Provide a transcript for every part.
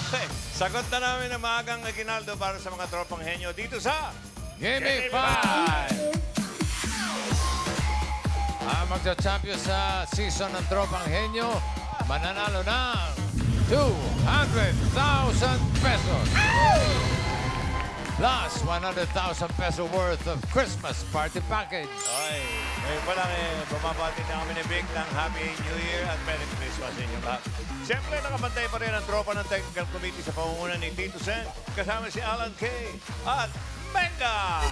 Okay. Sagot na namin ang maagang aginaldo para sa mga tropang henyo dito sa... Gimme 5! Ang magcha-champion sa season ng tropang henyo, mananalo ng 200,000 pesos. Plus 100,000 peso worth of Christmas party package. Ay, ngayon pa lang bumabati na kami ni Vic ng Happy New Year at Merry Christmas sa inyo lahat. Siyempre, nakabantay pa rin ang tropa ng Technical Committee sa pangunguna ni Tito Sen, kasama si Alan K. at Menga!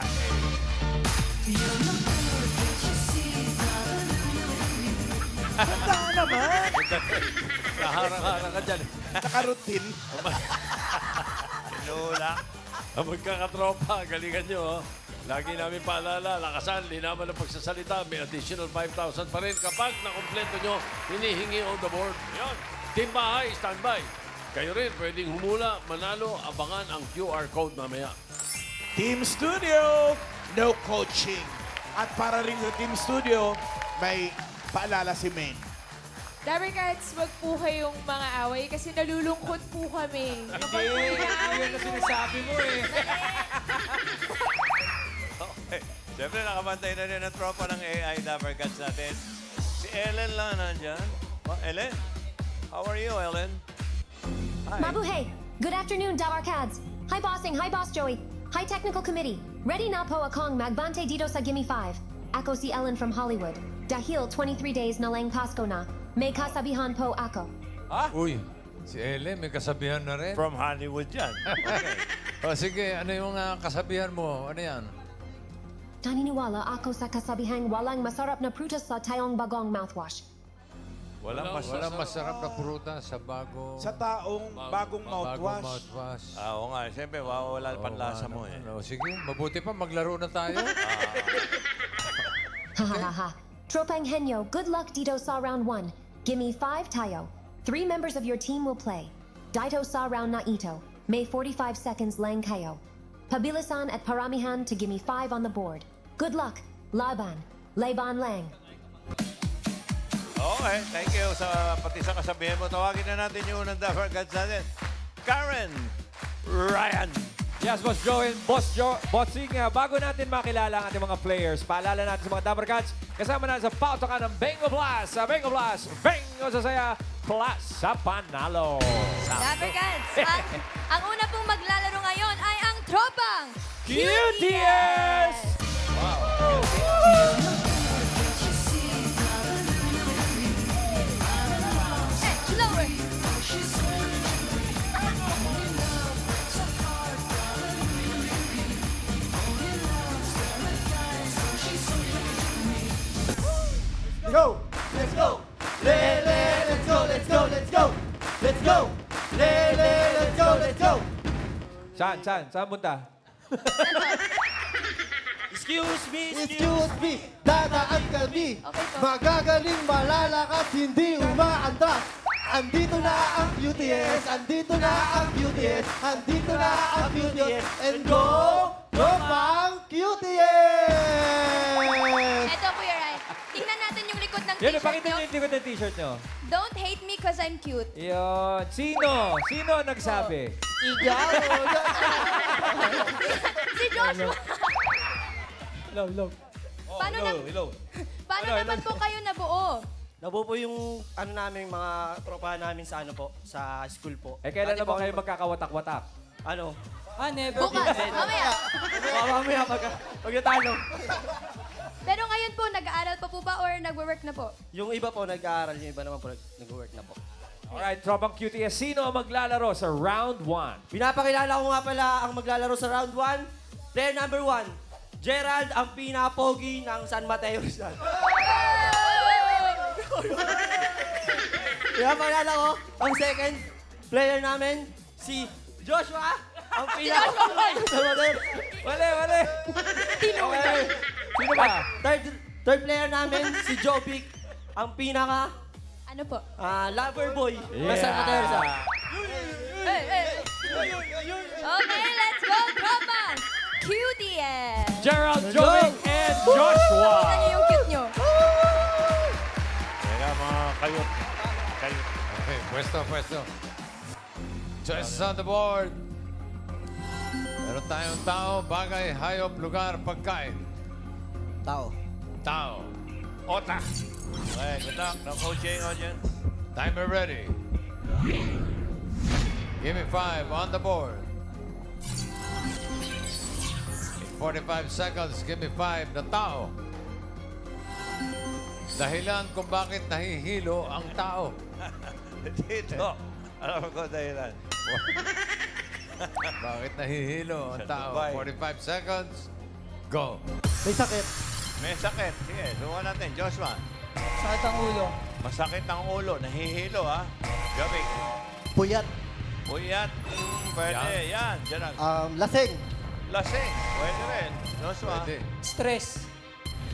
Ganda ka naman! Kaharang-harang ka dyan. Nakarutin. Lula. Ang magkakatropa, galingan nyo. Lagi namin paalala, lakasan, linaman ang pagsasalita. May additional 5,000 pa rin kapag nakumpleto nyo, hinihingi on the board. Yun. Team bahay, standby. Kayo rin, pwedeng humula, manalo, abangan ang QR code mamaya. Team Studio, no coaching. At para rin sa Team Studio, may paalala si Maine. Dabber Cats, wag po kayong mga away kasi nalulungkot po kami. Hindi, yun na sinasabi mo eh. Okay. Siyempre, nakabantay na rin ang tropa ng AI Dabber Cats natin. Si Ellen lang nandyan. Oh, Ellen? How are you, Ellen? Hi. Mabuhay! Good afternoon, Dabber Cats. Hi, Bossing. Hi, Boss Joey. Hi, Technical Committee. Ready na po akong magbante dito sa Gimme 5. Ako si Ellen from Hollywood. Dahil 23 days na lang Pasko na, may kasabihan po ako. Uy, si Ellen may kasabihan na rin. From Hollywood yan. Okay. O sige, ano yung kasabihan mo? Ano yan? Naniniwala ako sa kasabihang walang masarap na prutas sa tayong bagong mouthwash. Walang Walang masarap na prutas sa bagong... Sa taong bagong mouthwash. mouthwash. Oo nga, siyempre, wala panlasa mo eh. Ano, sige, mabuti pa, maglaro na tayo. Hahaha. Tropang Henyo, good luck dito sa round 1. Gimme 5 tayo. 3 members of your team will play. Dito sa round na ito. May 45 seconds lang kayo. Pabilisan at paramihan to gimme 5 on the board. Good luck. Laban. Laban lang. Okay, thank you sa pati sa kasabihan mo. Tawagin na natin yung unang Dabber Cats natin. Karen Ryan. Yes, Boss Joey, Bossing, bago natin makilala ang ating mga players, paalala natin sa mga Dabber Cats, kasama na sa pautokan ng Bengo Blast. Sa Bengo Blast, Bengo sa saya, plus sa panalo. Dabber Cats, ang una pong maglalaro ngayon ay ang tropang QTS! Slower. Go! Let's go! Let's go! Let's go! Let's go! Let's go! Let's go! Let's go! Saan? Saan punta? Excuse me! Dadaan kami! Okay po. Magagaling malalakas, hindi umaandras! Andito na ang QTS! Andito na ang QTS! Andito na ang QTS! And go! Tropang QTS! Ito, Kuya Rai. Tingnan natin yung likod ng Yan, t-shirt pakita nyo. niyo yung likod ng t-shirt nyo. Don't hate me cause I'm cute. Yun. Sino? Sino ang nagsabi? Ikaw! Si Joshua. Hello. Paano naman po kayo nabuo? Nabuo po yung ano namin, mga tropa namin sa ano po, sa school po. Eh, kailan Dati naman po kayo magkakawatak-watak? Ano? Never. Bukas. Mamaya. Mamaya magtatalo. Pero ngayon po, nag-aaral pa po ba or nagwo-work na po? Yung iba po nag-aaral, yung iba naman po nag-work na po. Alright, Tropang QTS, sino ang maglalaro sa round 1? Pinapakilala ko nga pala ang maglalaro sa round 1. Player number 1, Gerald, ang pinapogi ng San Mateo Rizal. Pinapakilala ko ang second player namin, si Joshua, ang pinapogi ng San Mateo. Wale. Okay. Sino ba? Third player namin, si Jovic, ang pinaka Ano po? lover boy ng San Mateo Rizal. Hey. Okay, let's go, tropa! QTS! Gerald, Jovic, and Joshua. Tignan niyo yung cute nyo. Teka, mga kayot. Okay, pwesto. Choices on the board. Meron tayong tao, bagay, hayop, lugar, pagkain. Tao. Tao. Otak. Okay, good luck. No coaching, audience. Timer ready. Give me 5 on the board. In 45 seconds, give me 5 na tao. Dahilan kung bakit nahihilo ang tao. Dito. Alam ko dahilan. Bakit nahihilo ang tao? Dubai. 45 seconds. Go. May sakit. May sakit. Sige, subukan natin. Joshua. Sakit ang ulo. Masakit ang ulo. Nahihilo, ha? Jobik. Puyat. Puyat. Pwede. Yan. Gerald. Lasing. Lasing. Pwede rin. Joshua. Pwede. Stress.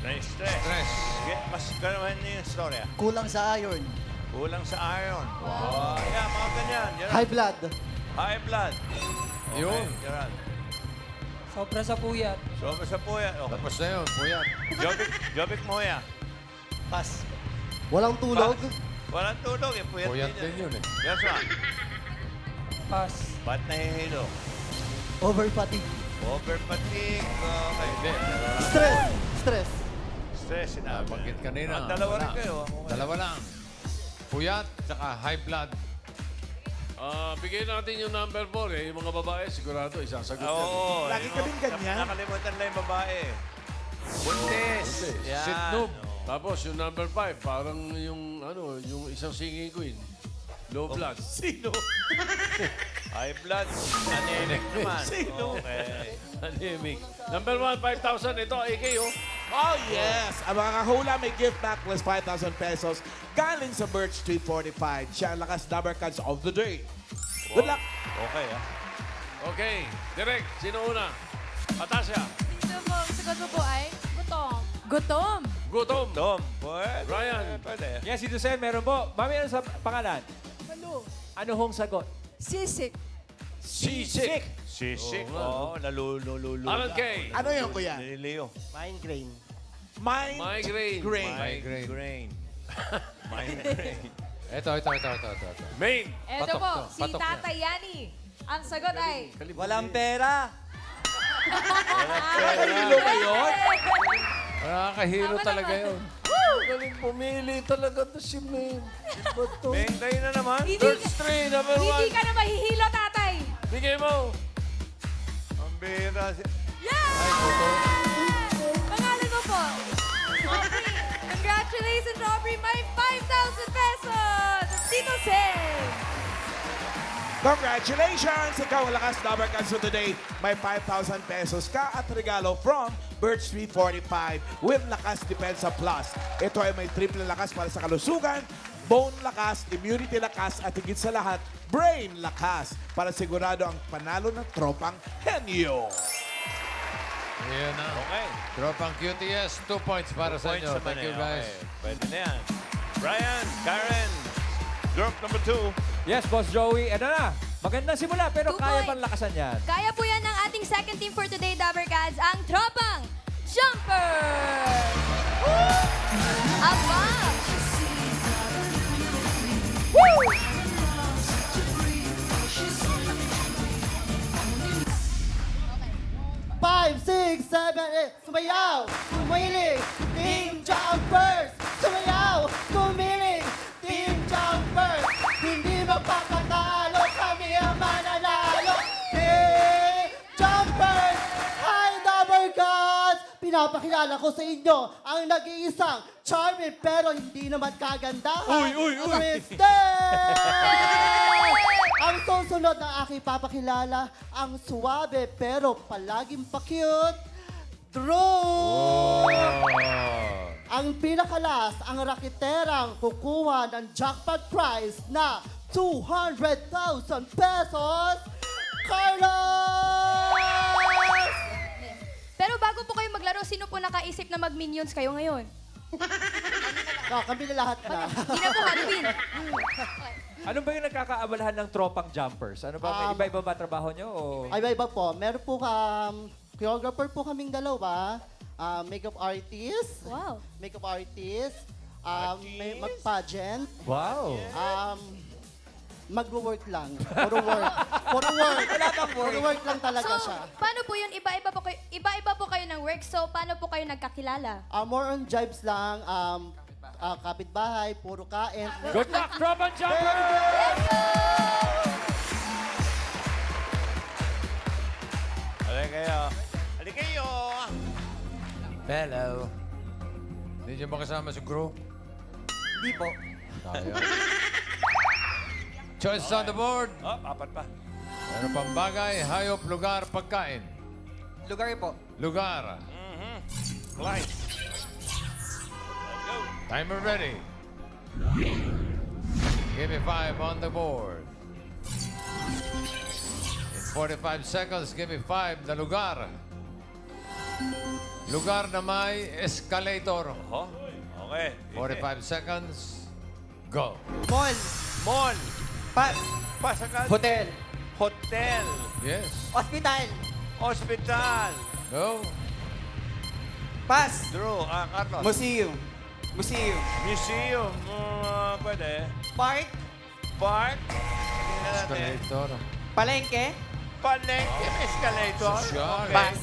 Stress. Stress. Sige, mas ganawan niyo yung story, ha? Kulang sa iron. Kulang sa iron. Wow. Yan, mga ganyan. Gerald. High blood. High blood. Okay, Yun. Gerald. Sobra sa puyat. Sobra sa puyat. Okay. Tapos na yun, puyat. Jobik mo ya. Pass. Walang tulog. Walang tulog. Eh. Puyat, Puyat din din yun eh. Joshua. Pass. Ba't nahihilo? Over fatigue. Over fatigue. Okay. Hindi. Stress. Stress. Stress. Sinabi. Banggit kanina. Ah, dalawa rin Wala. kayo. Dalawa lang. Puyat, saka high blood. Bigay natin yung number 4 eh. Yung mga babae, sigurado isasagot yan. Oo. Lagi kaming ganyan. Nakalimutan lang yung babae. Buntis. Yan. Sitnoob. Tapos yung number 5, parang yung yung isang singing queen. Low blood. Sino? High blood. Anemic naman. Sino? Okay. Anemic. Number 1, 5,000. Ito, AK oh. Oh, yes! Ang mga kahula may gift back plus 5,000 pesos galing sa Birch 345. Siya ang lakas number cards of the day. Good luck! Okay, ha? Okay. Direk, sino una? Atasha. Ito po, ang sagot mo po ay gutom. Gutom. Gutom. Tom. Pwede. Ryan. Pwede. Yes, si Dusen, meron po. Mami, ano sa pangalan? Malo. Ano hong sagot? Sisik. Sisik. Sisik. Oo, Oo, nalulululu. Alan Kay. Ano yun, kuya? Nililiyo. Migraine. Migraine. Migraine. Migraine. Ito. Main. Ito Patok po, to, si patok Tata Yani. Ang sagot ay... Walang pera. Nakahilo ba yun? Nakakahilo Tama talaga naman. yun. Galing pumili talaga to si Main. Bato. Main na naman. Third string, number 1. Hindi ka na mahihilo, tatay. Bigay mo. Ang bira. Pangalan mo po? Aubrey. Congratulations, Aubrey. May 5,000 pesos. Tito Sen. Congratulations! Ikaw ang lakas number cards for today. May 5,000 pesos ka at regalo from Birch 345 with Lakas Depensa Plus. Ito ay may triple lakas para sa kalusugan, bone lakas, immunity lakas, at higit sa lahat, brain lakas para sigurado ang panalo ng tropang henyo. Ayan na. Okay. Tropang QTS, 2 points para sa Points inyo. naman Thank you, eh. guys. Okay. Pwede na yan. Brian, Karen, group number 2. Yes, Boss Joey. Ano na? Magandang simula, pero 2 kaya points. pang lakasan yan. Kaya po yan ng ating second team for today, Dabbercats, ang Tropang Jumper! Aba! Woo! 5, 6, 7, 8. Sumayaw! Kumiling! Team Jumpers! Sumayaw! Kumiling! Team Jumpers! Hindi magpapatalo! Kami ang mananalo! Team Jumpers! Hi, Double Gods! Pinapakilala ko sa inyo ang nag-iisang charming pero hindi naman kagandahan. Mr. Ang susunod na aking papakilala, ang suwabe pero palaging pa-cute, Drew! Ang pinakalas, ang rakiterang kukuha ng jackpot prize na 200,000 pesos, Carlos! Pero bago po kayo maglaro, sino po nakaisip na mag-minions kayo ngayon? Kami na lahat na. Hindi na po Halloween. Ano ba yung nagkakaabalahan ng tropang jumpers? Ano ba? May iba-iba ba trabaho nyo? O... Ay, iba po. Meron po choreographer po kaming dalawa, makeup artist, Wow. may mag-pageant, Wow! Magwo-work lang. Puro work. Puro work. Puro work lang talaga So, siya. paano po yun? Iba-iba po kayo ng work. So, paano po kayo nagkakilala? More on jibes lang. Kapitbahay, puro kain. Good luck, Tropang Jumper! Halika kayo. Halika kayo. Hello. Hindi niyo ba kasama sa group? Di po. Tayo. Choices on the board. Oh, apat pa. Ano pang bagay, hayop, lugar, pagkain? Lugar po. Lugar. Clyde. Timer ready. Give me 5 on the board. In 45 seconds, give me 5 na lugar. Lugar na may escalator. Oh, okay. 45 seconds. Go. Mall. Mall. Pass. Pas agad. Hotel. Hotel. Yes. Hospital. Hospital. Go. Pass. Drew. Carlos. Museum. Museum. Museum. Pwede. Park. Park. Tingnan natin. Escalator. Palengke. Palengke. Escalator. Social. Okay. Pass.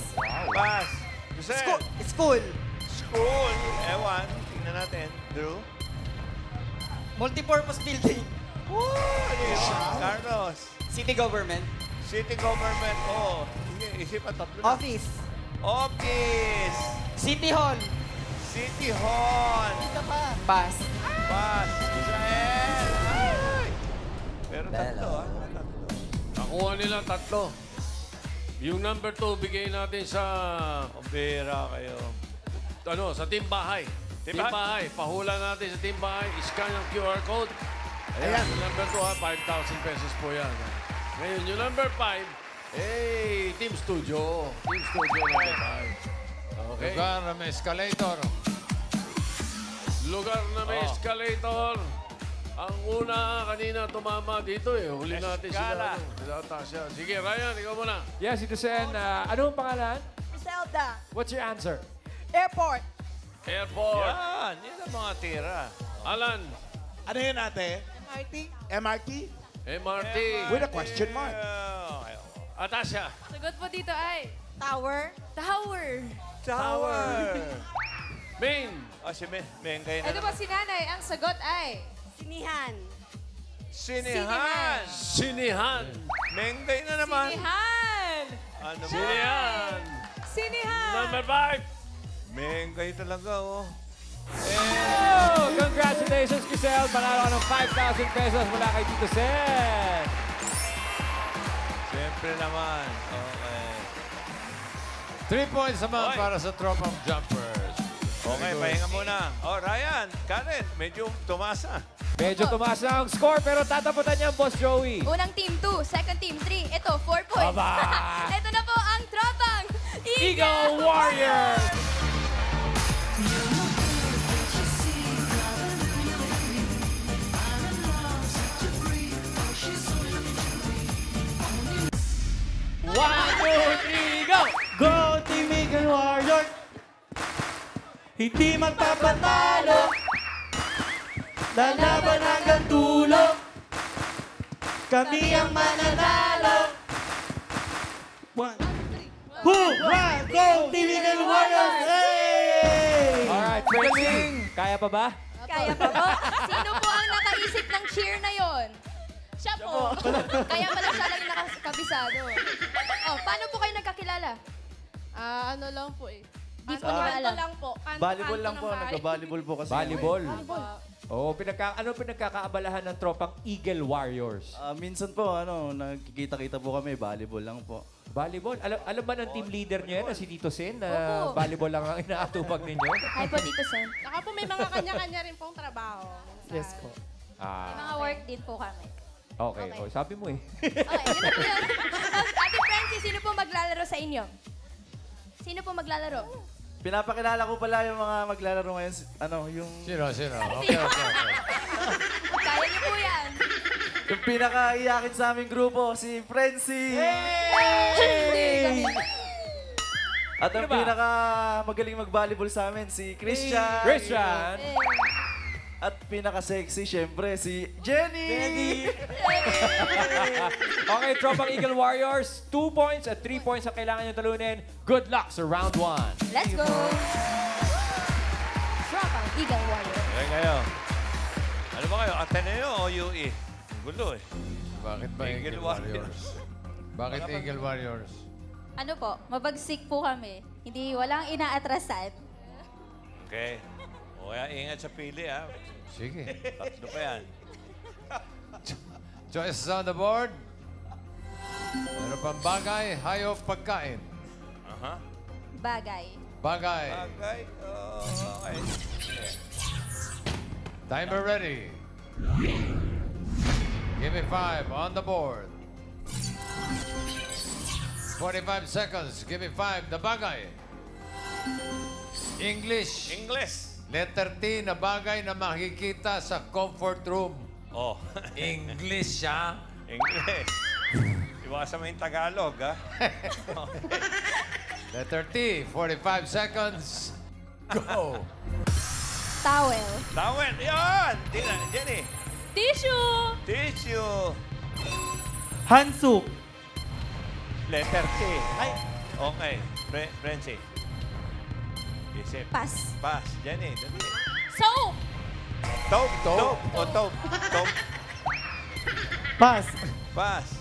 Pass. Jose. School. School. Ewan. Tingnan natin. Drew. Multipurpose building. Ano yun? Carlos. City government. City government. Oh. Sige, isipan tatlo na. Office. Office. City hall. City Hall. Pass. Pass. Israel. Ay! Pero tatlo, ah. Nakuha nila tatlo. Yung number 2, bigay natin sa... Pambira kayo. Ano, sa Team Bahay. Team Team Bahay. Pahula natin sa Team Bahay. Scan ang QR code. Ayan, yung number 2 ha, 5,000 pesos po yan. Ngayon, yung number 5, Team Studio. Team Studio number 5. Okay. Lugar na may escalator. Lugar na may escalator. Ang una kanina tumama dito eh. Huli natin Escala. sila Tasha. Sige, Ryan, ikaw muna. Yes, Tito Sen. Ano ang pangalan? Zelda. What's your answer? Airport. Airport. Yan. Yan ang mga tira. Alan. Ano yun ate? MRT? MRT. With a question mark. Atasha. Sagot po dito ay Tower. tower. Tower. Main. Si Mengay na Ano ba si nanay? Ang sagot ay Sinihan. Sinihan. Sinihan. Mengay na naman. Sinihan. Ano ba? Sinihan. Sinihan. Number 5. Mengay talaga, oh. Oh, congratulations, Giselle. Panalo ka ng 5,000 pesos mula kay Tito Sen. Siyempre naman. Okay. 3 points naman Oy. para sa Tropang Jumpers. Okay, pahinga muna. Oh, Ryan, Karen, medyo tumasa. Medyo tumaas na ang score pero tataputan niya ang Boss Joey. Unang team 2, second team 3. Ito, 4 points. Aba! Ito na po ang tropang Eagle Warriors! One, two, three, go! Go Team Eagle Warrior! Hindi magpapatalo! Lalaban hanggang dulo! Kami ang mananalo! One, Hoorah! Go Team Eagle Warriors! Hey! Alright, Tracy. Kaya pa ba? Kaya pa po? Sino po ang nakaisip ng cheer na yon? Siya po. Kaya pala siya lang yung nakakabisado. Oh, paano po kayo nagkakilala? Ano lang po eh. Di po nila alam. lang po. Volleyball lang po. Nagka-volleyball po kasi. Volleyball. Oo, ano pinagkakaabalahan ng tropang Eagle Warriors? Minsan po, nagkikita-kita po kami. Volleyball lang po. Volleyball? Alam ba ng team leader niya na si Tito Sen na Opo. volleyball lang ang inaatupag ninyo? Hi po, Tito Sen. Saka po may mga kanya-kanya rin pong trabaho. Yes po. May mga work din po kami. Okay. Oh, sabi mo eh. Okay, yun na po yun. Ate Francie, sino po maglalaro sa inyo? Sino po maglalaro? Pinapakilala ko pala yung mga maglalaro ngayon. Yung... Sino? Okay. Kaya niyo po yan. Yung pinaka-iyakin sa aming grupo, si Frenzy! At ang Sino ba? pinaka-magaling mag-volleyball sa amin, si Christian! Christian! At pinaka-sexy, syempre, si Jenny! Okay, tropang Eagle Warriors. 2 points at 3 points ang kailangan nyo talunin. Good luck sa round 1. Let's go! Tropang Eagle Warrior. Okay kayo. Ano ba kayo? Ateneo o UE? Ang gulo eh. Bakit ba Eagle Eagle Warriors? Warriors? Bakit Eagle Warriors? Ano po, mabagsik po kami. Hindi, walang inaatrasan. Okay. O kaya ingat sa pili ha. Sige. Tatlo pa yan. Choices on the board. Ano pang bagay, hayop, pagkain? Aha. Bagay. Bagay. Okay. Okay. Timer ready. Give me 5 on the board. 45 seconds. Give me 5. The bagay. English. English. Letter T na bagay na makikita sa comfort room. Oh. English siya. English. Iwasan mo yung Tagalog, ha? Letter T. 45 seconds. Go. Towel. Tawel. Yan! Jenny. Tissue! Tissue. Hansuk! Letter T. Ay. Okay. Frenzy. Isip. Pass. Pass. Jenny, dali. Soap! Taupe. Taupe. O taupe. Taupe. Pass! Pass.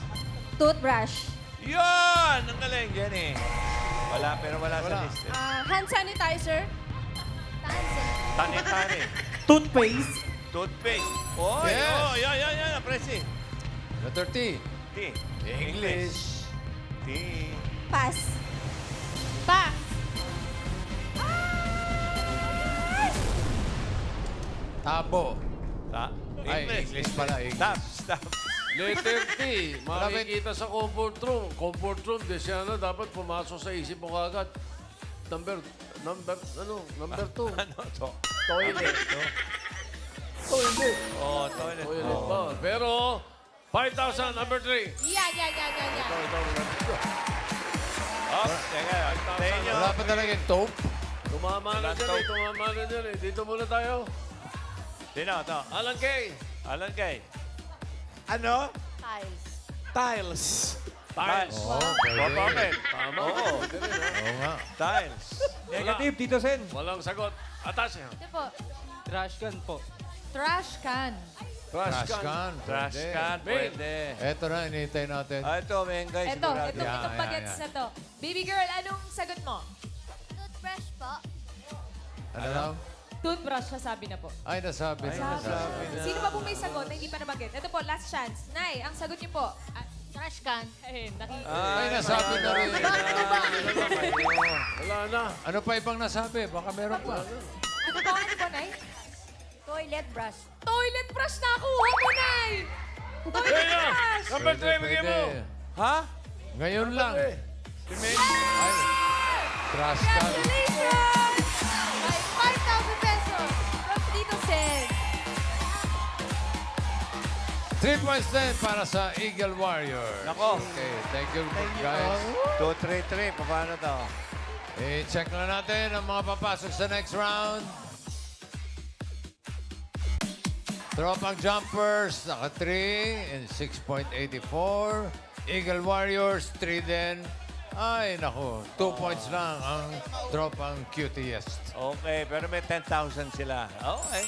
Toothbrush. Yan! Ang galing, Jenny. Wala, pero wala sa list. Hand sanitizer. Tani-tani. Toothpaste! Toothpaste. Oy, Yes. oh, yan, Presi. Letter T. T. English. T. Pass. Pass. Tabo. Ta. Ay, English pala, English. Stop. Letter T, makikita sa comfort room. Comfort room, di siya na dapat pumasok sa isip mo kagad. Number 2. Ano to? Toilet. Toilet. Oh, toilet. Toilet ba? Pero, 5,000, number 3. Yan. Oh, teka. Tayo nyo. Wala pa talaga yung taupe. Tumama na dyan eh. Dito muna tayo. Sino to? Alan Kay. Alan Kay. Ano? Tiles. Tiles. Tiles. Oo, pwede. Bakit? Tama. Oo. Oo nga. Tiles. Negative, Tito Sen. Walang sagot. Atas yan. Ito po. Trash can po. Trash can. Trash can. Trash Pwede. can. Pwede. Eto na, inihintay natin. Ito, Mengay. Ito, sigurado. itong bagets na to. Baby girl, anong sagot mo? Toothbrush po. Ano lang? Toothbrush, nasabi na po. Ay, nasabi na. nasabi na. Sino pa po may sagot na hindi pa nabagit? Ito po, last chance. Nay, ang sagot niyo po. Trash can. Ay, Ay, nasabi na rin. Wala na. Ano pa ibang nasabi? Baka meron pa. Ano po, Nay? Toilet brush. Toilet brush na kuha mo, Nay! Toilet Kaya, brush! number 3, bigyan mo. Ha? Ngayon lang. Si Meng. Ay, trash can. Congratulations! May 5,000 pesos from Tito Sen. 3 points din para sa Eagle Warrior. Nako. Okay, thank you guys. 2-3-3. Paano to? I-check na natin ang mga papasok sa next round. Tropang Jumpers, naka 3 in 6.84. Eagle Warriors, 3 din. Ay, naku, 2 points lang ang Tropang Cutiest. Okay, pero may 10,000 sila. Okay.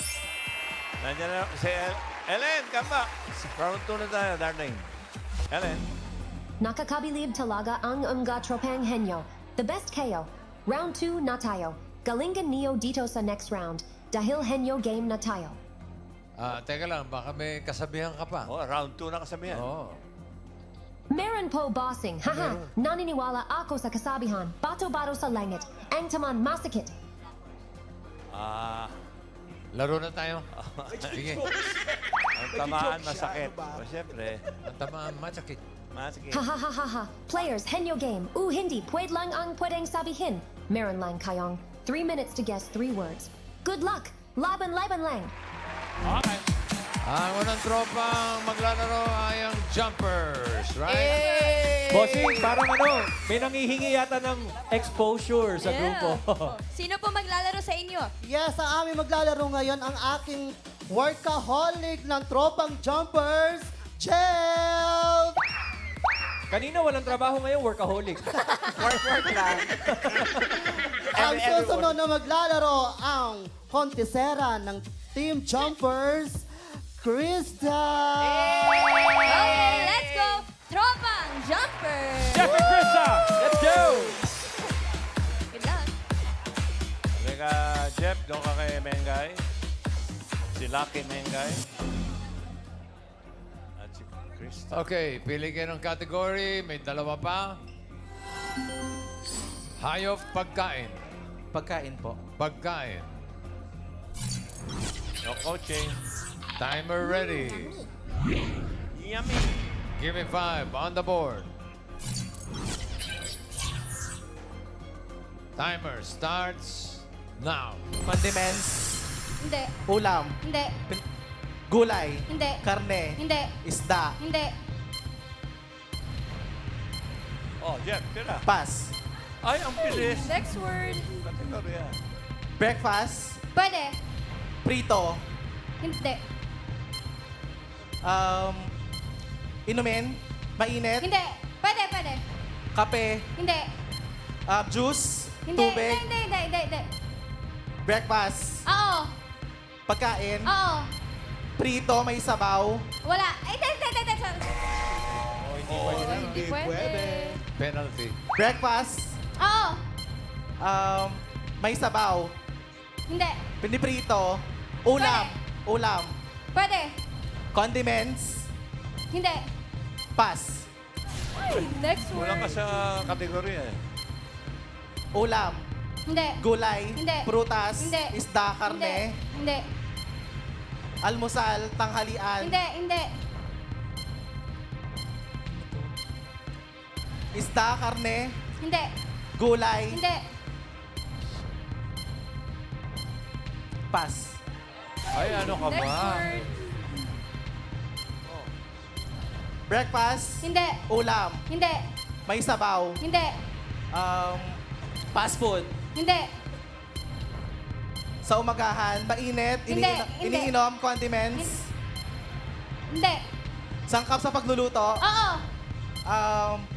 Nandiyan na si Ellen, come back. Round 2 na tayo, darling. Ellen. Nakakabilib talaga ang mga tropang henyo. The best kayo. Round 2 na tayo. Galingan niyo dito sa next round. Dahil henyo game na tayo. Teka lang, baka may kasabihan ka pa. Oh, round 2 na kasama yan. Oo. Meron po bossing. Haha, naniniwala ako sa kasabihan. Bato-bato sa langit. Ang taman masakit. Laro na tayo. Sige. Ang tamaan masakit. O, siyempre. Ang tamaan masakit. Masakit. Hahaha. Players, henyo game. Hindi pwede lang ang pwedeng sabihin. Meron lang kayong 3 minutes to guess 3 words. Good luck. Laban lang. Okay. Ang unang tropang maglalaro ay ang Jumpers, right? Bossing, parang may nangihingi yata ng exposure sa grupo. Sino po maglalaro sa inyo? Yes, ang aming maglalaro ngayon ang aking workaholic ng tropang jumpers, Jel! Kanina walang trabaho ngayon, workaholic. Work lang. Ang susunod na maglalaro ang kontesera ng Team Jumpers, Krista! Okay, let's go! Tropang Jumper! Jeff and Krista, let's go! Good luck. Teka, Jeff, doon ka kay Mengay. Si Lucky Mengay. At si Chris. Okay, pili kayo ng category. May dalawa pa. Hayop, pagkain. Pagkain po. Pagkain. No coaching. Timer ready. Yummy. Give me 5 on the board. Timer starts now. Condiments. Hindi. Ulam. Hindi. Gulay. Hindi. Karne. Hindi. Isda. Hindi. Oh, Jeff, tira. Pass. Ay, ang bilis. Next word. Kategorya. Breakfast. Pwede. Prito. Hindi. Inumin. Mainit. Hindi. Pwede, pwede. Kape. Hindi. Juice. Hindi. Tubig. Hindi. Breakfast. Oo. Pagkain. Oo. Prito. May sabaw. Wala. Ay, hindi. Oh, Hindi pwede. Penalty. Breakfast. Oo. May sabaw. Hindi. Hindi prito. Ulam. Ulam. Pwede. Condiments. Hindi. Pass. Next Wala ka word. sa kategorya eh. Ulam. Hindi. Gulay. Hindi. Prutas. Hindi. Isda. Karne. Hindi. Almusal. Tanghalian. Hindi. Isda. Karne. Hindi. Gulay. Hindi. Pass. Ay, ano ka Next ba? word. Breakfast. Hindi. Ulam. Hindi. May sabaw. Hindi. Fast food. Hindi. Sa umagahan. Mainit. Hindi. Iniinom. Condiments. Hindi. Sangkap sa pagluluto. Oo.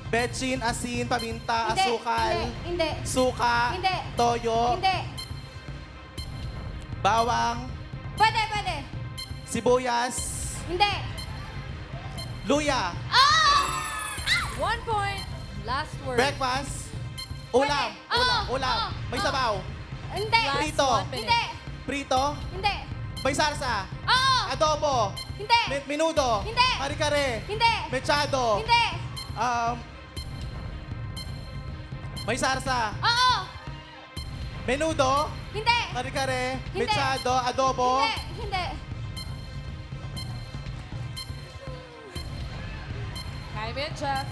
Betchin, asin, paminta, Hindi. asukal. Hindi. Suka. Hindi. Toyo. Hindi. Bawang. Pwede. Sibuyas. Hindi. Luya. Oh! 1 point. Last word. Breakfast. Ulam. Pwede. Oo. Ulam. Oo. May Oo. sabaw. Hindi. Prito. Hindi. Prito. Hindi. May sarsa. Oo. Adobo. Hindi. Menudo. Hindi. Kare-kare. Hindi. Mechado. Hindi. May sarsa. Oo. Menudo. Hindi. Kare-kare. Hindi. Mechado. Adobo. Hindi. Kaya mo yan, Jeff.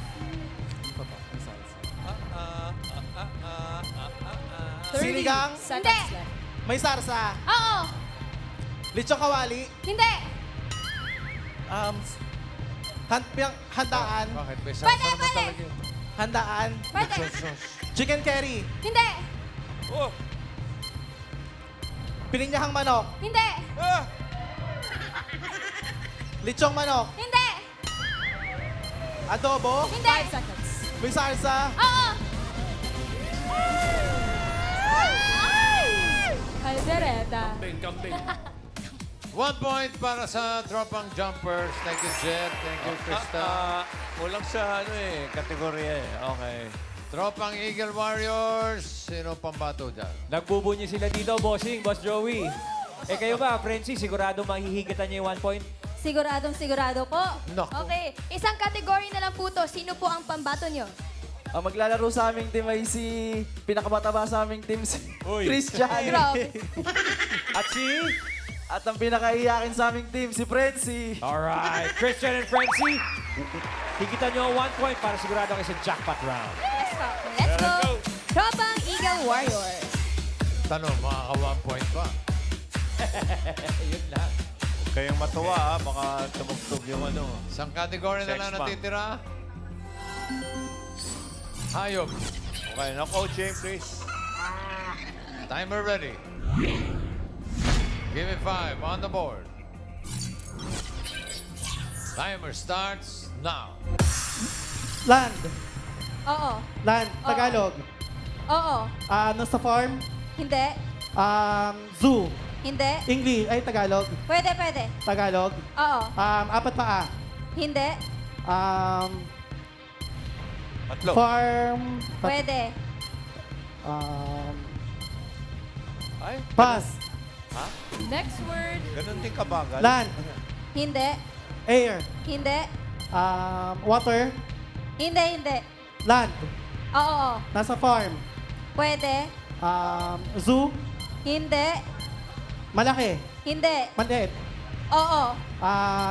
30 Sinigang. Hindi. May sarsa. Oo. Lechong kawali. Hindi. Handaan. Bakit? May Pwede, sasama pwede. talaga yun. Handaan. Pwede. Chicken curry. Hindi. Oh! Pininyahang manok. Hindi. Lechong manok. Hindi. Adobo. Hindi. 5 seconds. May sarsa. Oo. Caldereta. Kambing. 1 point para sa tropang jumpers. Thank you, Jeff. Thank you, Krista. Kulang sa kategorya eh. Okay. Tropang Eagle Warriors. Sino pambato dyan? Nagbubunyi sila dito, bossing, Boss Joey. Eh kayo ba, Frenzy, sigurado mahihigatan niyo yung 1 point? Sigurado po. Naku. Okay. Isang category na lang po to. Sino po ang pambato nyo? Ang maglalaro sa aming team ay si pinakamataba sa aming team, si Christian. Grabe. At si... At ang pinakaiyakin sa aming team, si Frenzy. Alright, Christian and Frenzy, higitan niyo ang 1 point para sigurado kayo sa jackpot round. Let's go. Tropang Eagle Warriors. Tanong, makaka 1 point ba? Yun lang. Huwag kayong matuwa ha. Baka tumugtog yung ano. Isang category na Sex lang bomb. natitira. Hayop. Okay, no coaching, please. Timer ready. Give me 5 on the board. Timer starts now. Land. Oo. Land. Tagalog. Oo. Nasa farm. Hindi. Zoo. Hindi. English. Ay, Tagalog. Pwede, pwede. Tagalog. Oo. Apat paa. Hindi. Tatlo. Farm. Pwede. Ay, Pass. Next word. ganun din kabagal. Land. Hindi. Air. Hindi. Water. Hindi, hindi. Land. Oo, oo. Nasa farm. Pwede. Zoo. Hindi. Malaki. Hindi. Maliit. Oo.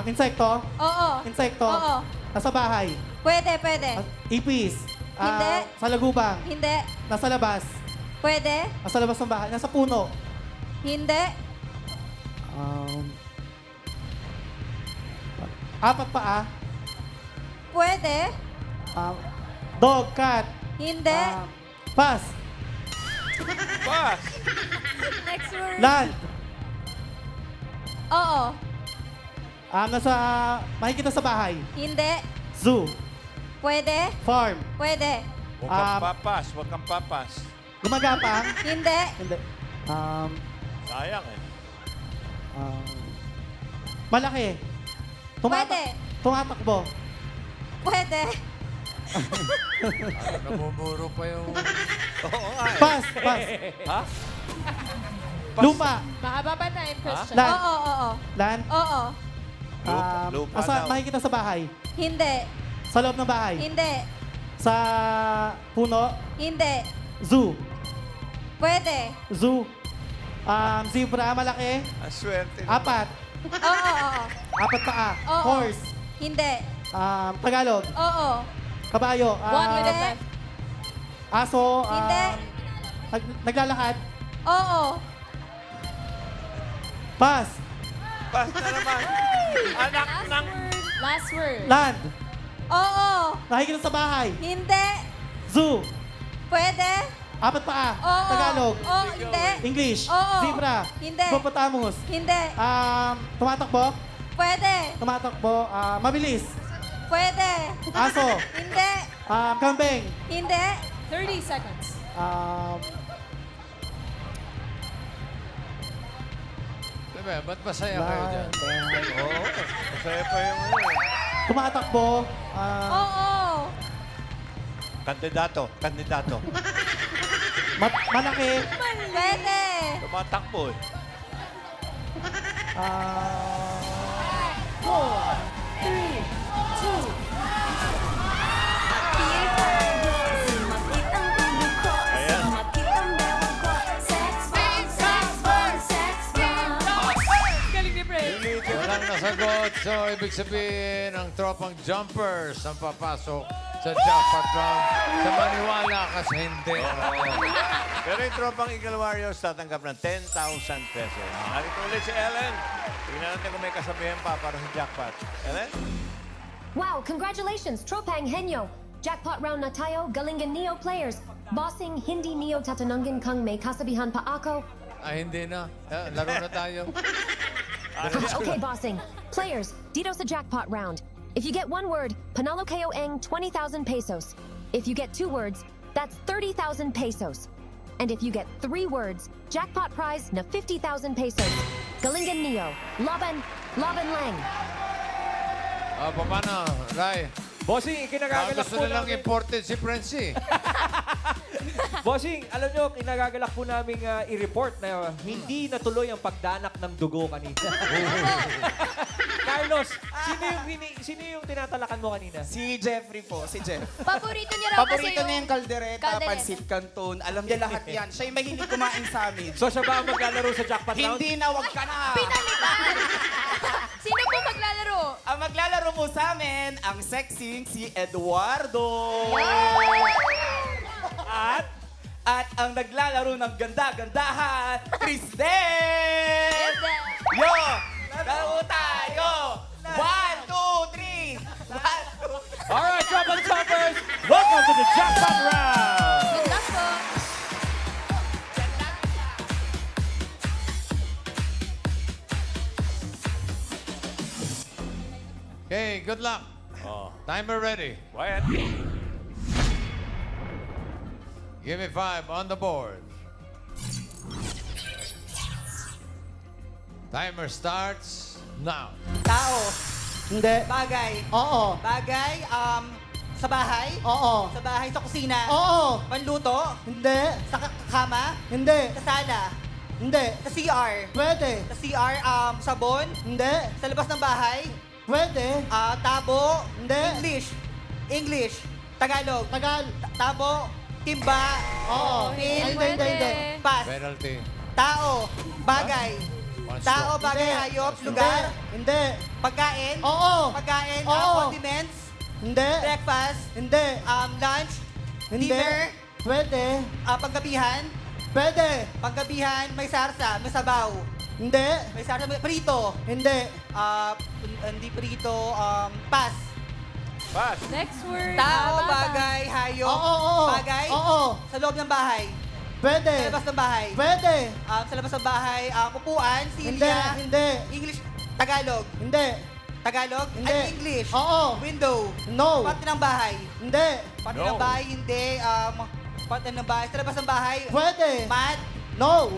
Insekto. Oo. Insekto. Oo. Nasa bahay. Pwede, pwede. Ipis. Hindi. Sa lagubang. Hindi. Nasa labas. Pwede. Nasa labas ng bahay. Nasa puno. Hindi. Apat paa. Pwede. Dog, cat. Hindi. Pass. Pass. Next word. Land. Oo. Nasa, makikita sa bahay. Hindi. Zoo. Pwede. Farm. Pwede. Huwag kang papas, huwag kang papas. Gumagapang. Hindi. Hindi. Sayang eh. Malaki. Pwede. Tumatakbo. Pwede. Namumuro pa yung... Oo nga eh. Pass. Pass. Ha? Lupa. Mahaba pa na yung question. Land. Oo, oo. Land. Oo. Lupa daw. Makikita sa bahay. Hindi. Sa loob ng bahay. Hindi. Sa puno. Hindi. Zoo. Pwede. Zoo. Zebra, malaki. Ang swerte. Apat. Oo, oo. Apat paa. Oo. Horse. Hindi. Tagalog. Oo. Kabayo. One minute Hindi. left. Aso. Hindi. Naglalakad. Oo. Pass. Pass na naman. Anak ng... Last word. Land. Oo. Nakikita sa bahay. Hindi. Zoo. Pwede. Apat paa. Oo. Tagalog. Oo. Hindi. English. Oo. Zebra. Hindi. Hippopotamus. Hindi. Tumatakbo. Pwede. Tumatakbo. Mabilis. Pwede. Aso. Hindi. Kambing. Hindi. 30 seconds. Diba, ba't masaya kayo dyan? Oo. Masaya pa yung ano eh. Tumatakbo. Oo. Kandidato. Kandidato. Malaki. Pwede. Tumatakbo eh. 4, 3, 2. Ayan. Galing ni Fred. Walang nasagot. So, ibig sabihin, ang tropang jumpers ang papasok sa jackpot round. Sa maniwala kasi hindi. Pero yung tropang Eagle Warriors tatanggap ng 10,000 pesos. Narito ulit si Ellen. Tingnan natin kung may kasabihan pa para sa jackpot. Ellen? Wow, congratulations, Tropang Henyo. Jackpot round na tayo, galingan Neo players. Bossing hindi Neo tatanungin kung may kasabihan pa ako. Hindi na. Laro na tayo. Okay, bossing. Players, dito sa jackpot round. If you get one word, panalo kayo ang 20,000 pesos. If you get two words, that's 30,000 pesos. And if you get three words, jackpot prize na 50,000 pesos. Galingan Neo. Laban lang. Paano, Ray? Bossing, kinagagalak Gusto po nilang namin. imported si Prince. Bossing, alam nyo, kinagagalak po namin i-report na hindi natuloy ang pagdanak ng dugo kanina. Carlos, sino yung tinatalakan mo kanina? Si Jeffrey po, si Jeff. Paborito niya raw kasi Paborito niya yung kaldereta, Kaldereta. pansit canton. Alam niya lahat yan. Siya yung mahilig kumain sa amin. So siya ba ang maglalaro sa jackpot round? Hindi na, wag ka na. pinalitan. Sino po maglalaro? Ang maglalaro po sa amin, ang sexing si Eduardo. At ang naglalaro ng ganda-gandahan, Crisdel! Yo! Laro tayo! 1, 2, 3! 1, 2, Alright, Tropang Jumpers, welcome to the jackpot round! Good luck po. Okay, good luck. Oh. Timer ready. Quiet. Give me 5 on the board. Timer starts now. Tao. Hindi. Bagay. Oo. Bagay, sa bahay. Oo. Sa bahay, sa kusina. Oo. Panluto. Hindi. Sa kama. Hindi. Sa sala. Hindi. Sa CR. Pwede. Sa CR, sabon. Hindi. Sa labas ng bahay. Pwede. Tabo. Hindi. English. Tagalog. Tabo. Timba. Oo. Pin. Hindi. Pass. Penalty. Tao. Bagay. One Tao, stroke. bagay, Hindi. hayop, Hindi. lugar. Hindi. Pagkain. Oo. Pagkain, Oo. condiments. Hindi. Breakfast. Hindi. Lunch. Hindi. Dinner. Pwede. Panggabihan. Pwede. Panggabihan, may sarsa, may sabaw. Hindi. May sarsa, may prito. Hindi. Hindi prito, pass. Pass. Next word. Tao, Baba. bagay, hayop. Oo. Bagay. Oo. Sa loob ng bahay. Pwede. Sa labas ng bahay. Pwede. Sa labas ng bahay, upuan, Hindi. silya. Hindi. English, Tagalog. Hindi. Tagalog? Hindi. Ay, English. Oo. Window. No. Parte ng bahay. Hindi. Parte No. ng bahay, hindi. Parte ng bahay. Sa labas ng bahay. Pwede. Mat. No.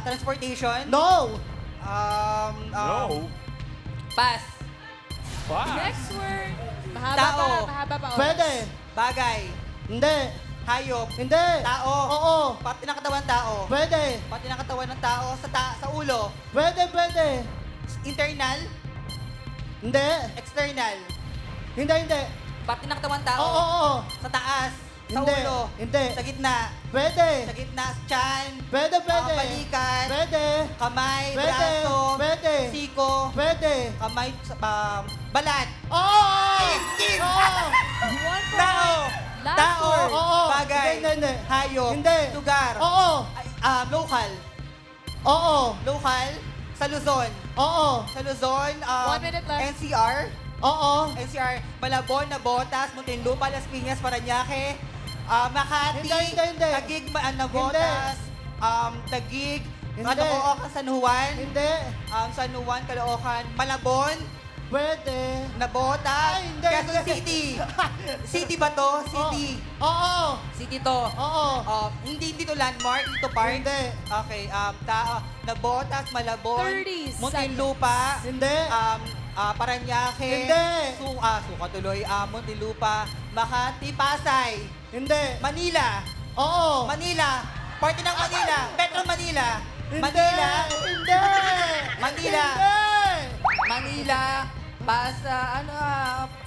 Transportation. No. No. Pass. Pass. Next word. Mahaba Tao. pa. Mahaba pa. oras. Pwede. Bagay. Hindi. Hayop. Hindi. Tao. Oo. Parte ng katawan tao. Pwede. Parte ng katawan ng tao sa ulo. Pwede. Pwede. Internal. Hindi. External. Hindi. Parte ng katawan tao. Oo. Sa taas. Sa Hindi. ulo. Hindi. Sa gitna. Pwede. Sa gitna. Tiyan. Pwede. Pwede. Balikat. Pwede. Kamay. Pwede. Braso. Pwede. Siko. Pwede. Kamay. Balat. Oo. Skin. Oo. One point. Tao. Last Tao. word. Oo. Bagay. Hindi. Hayop. Hindi. Lugar. Oo. Local. Oo. Local. Sa Luzon. Oo. Sa Luzon. 1 minute left. NCR. Oo. NCR. Malabon, Nabotas, Muntinlupa, Las Piñas, Parañaque. Makati. Hindi. Taguig, Nabotas. Taguig. Hindi. Caloocan, San Juan. Hindi. San Juan, Caloocan. Malabon. Pwede. Nabotas. Ay, hindi. Quezon City. City ba to? City. Oo. City to. Oo. Hindi to landmark, dito park. Hindi. Okay, Nabotas, Malabon, 30 Muntinlupa, Hindi. Parañaque, Hindi. Suka tuloy, Muntinlupa, Makati, Pasay, Hindi. Manila, Oo. Manila, parte ng Manila, Metro Manila, Hindi. Manila, Hindi. Manila, Hindi. Manila, Basa,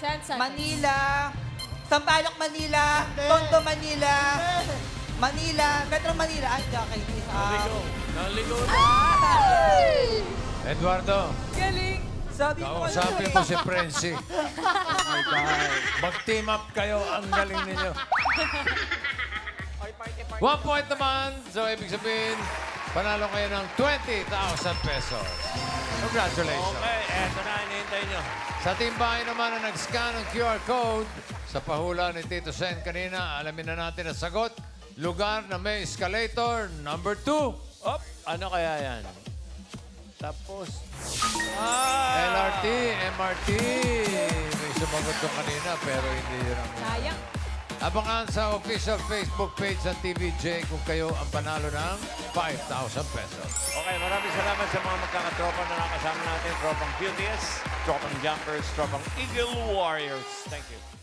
10 seconds. Manila, Sampaloc, Manila, Hindi. Tondo, Manila, Manila, Metro Manila. Ay, okay. Naligo. Naligo na. Eduardo, Galing. Sabi mo kausapin mo si Prensi. Mag-team up kayo. Ang galing ninyo. 1 point naman. So, ibig sabihin, panalo kayo ng 20,000 pesos. Congratulations. Okay, eto na, hinihintay nyo. Sa timbahay naman na nag-scan ng QR code, sa pahula ni Tito Sen kanina, alamin na natin ang sagot. Lugar na may escalator, number 2. Op, ano kaya yan? Tapos, LRT, MRT. May sumagot ko kanina pero hindi yun ang... Sayang. Abangan sa official Facebook page ng TVJ kung kayo ang panalo ng 5,000 pesos. okay, maraming salamat sa mga magkakatropa na nakasama natin. Tropang QTS, Tropang Jumpers, Tropang Eagle Warriors. Thank you.